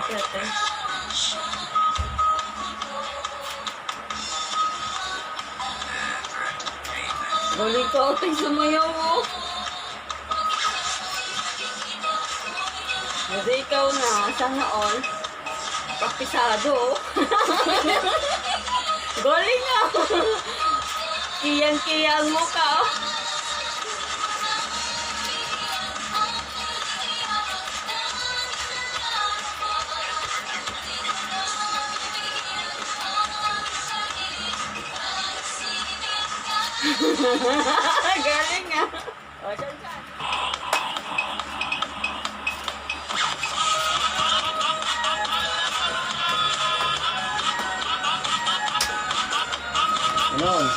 Ate. Galing ka, ate, sumayaw mo. Hindi ikaw na, sana all. Papisado. Galing nga. Kiyang-kiyang mo ka. Galing nga. O, dyan. Ganon.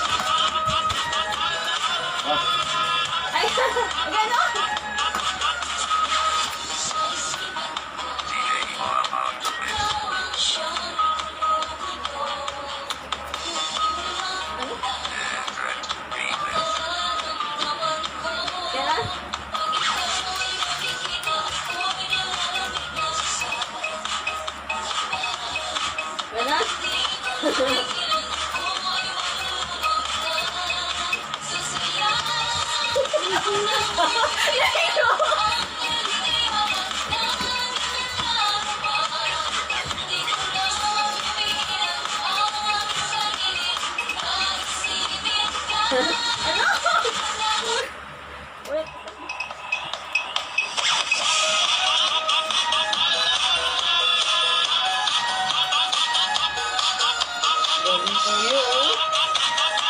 Ay, ganon. Ganon. Ganon.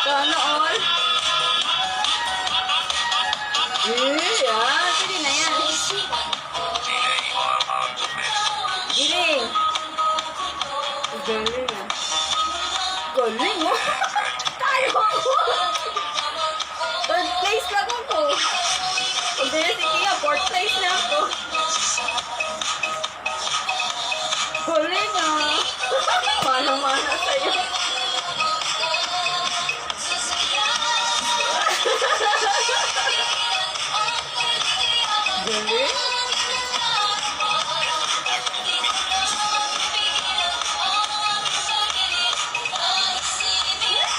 Sana all. Yan. Sige na yan. Giling. Galing ah. Galing mo. Tayo ako. Third place lang ako. Pag ganyan si Kia, fourth place na ako. Galing ah. Mana-mana sa'yo. Galing.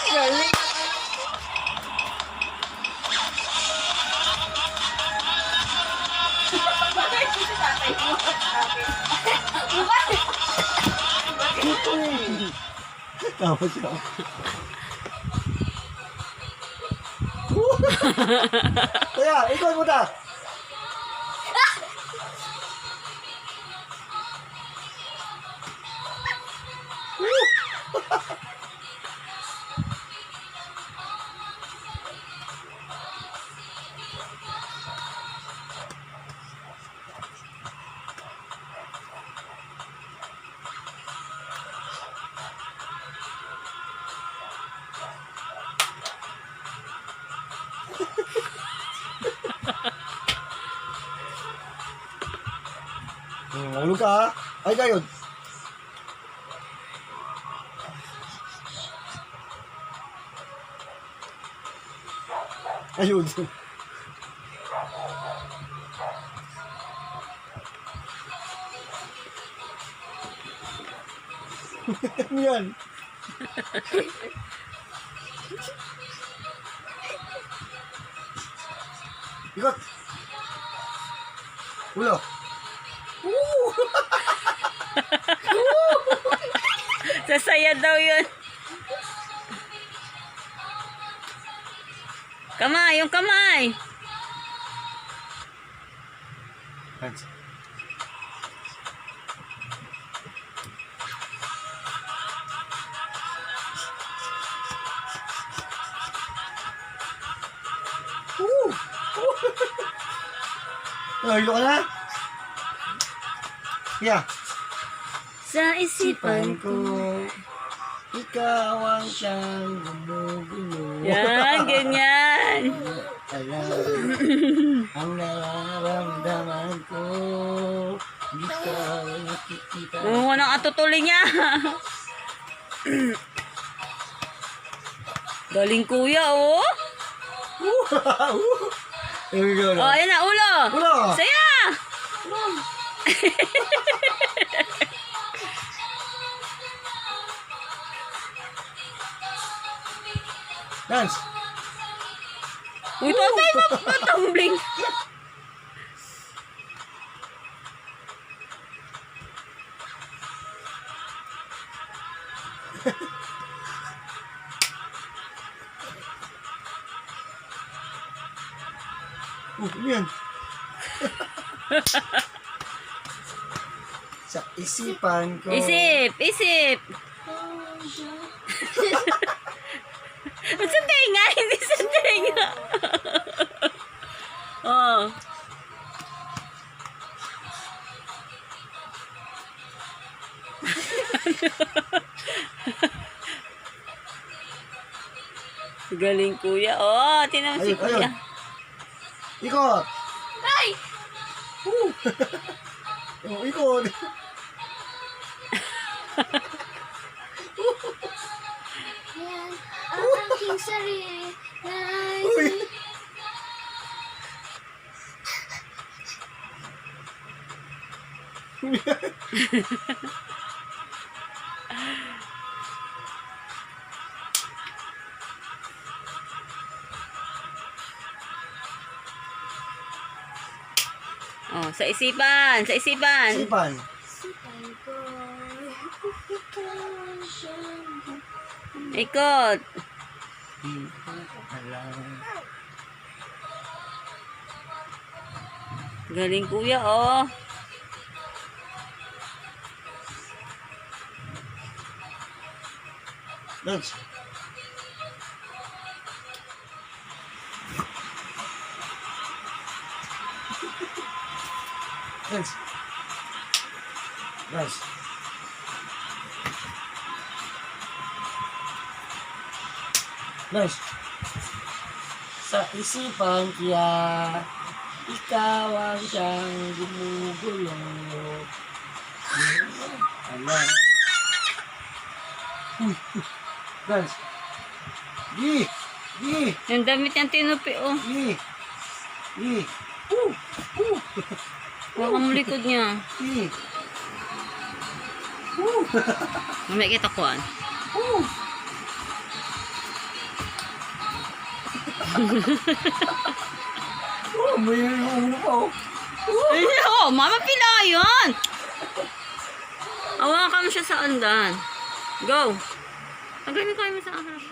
Galing. Bakit si tatay mo? Tapos siya. Kaya, ikot mo ta. Ano ka? Ay, kayo. Ayun. Ano yan? Ikot. Ulo. Sasaya daw yun. Kamay, yung kamay. Hands. Hilo ka na? Yeah. Sa isipan ko. Ikaw ang siyang gumugulo. Yan, ganyan. Alam ang nararamdaman ko. Ikaw ang nakikita. Oo, nang atutuloy niya. Galing kuya, oh. Here we go. Oh, ayan na, ulo. Ulo. Saya. Dance. Uy, tatay, matumbling. Ano yan? Sa isipan ko. Isip, isip. Sa tenga, hindi sa tenga. Oh. Galing kuya. Oh, tinan mo si Ayun, kuya. ayun. Ikot. Ay! Oh, ikot. Yan ang aking sarili. Uy. Oh, sa isipan, sa isipan. Isipan. Sipan ko. Ikot. Di ko alam. Galing kuya, oh. Dance. Dance. Dance. Dance. Sa isipan kaya ikaw ang siyang gumugulo. Alam. Dance. Gi! Gi! Yung damit niyang tinupi, oh. Gi! Gi! Huwag ang likod niya. Gi! Mamaya kita kuhan. Oh, may ulo pa oh. Ay, oh, mama pila yun. Awakan mo siya sa andan. Go. Tagayin kayo mo sa harap.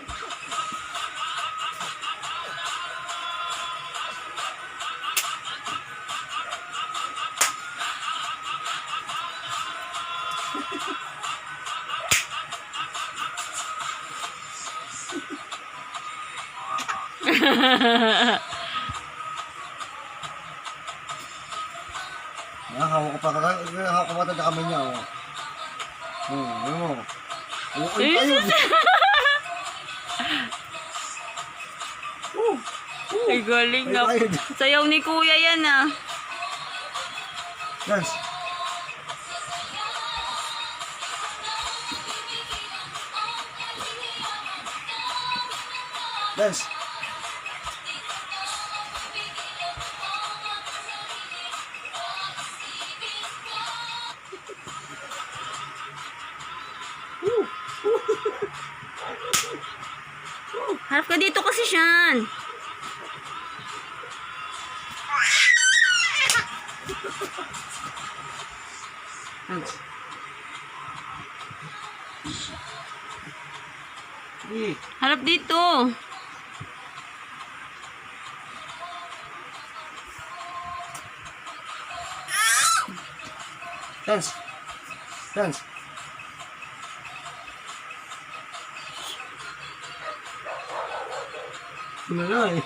Hawak ko pa hawak ko pa tada kamay niya oh. Ano mo? Ay, ayun. Ay, galing nga. Ayun. Sayaw ni kuya yan, ah. Dance. Dance. Harap ka dito kasi, Sean. Dance. Gi! Harap dito. Dance. Dance. Wala eh.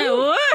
Uy!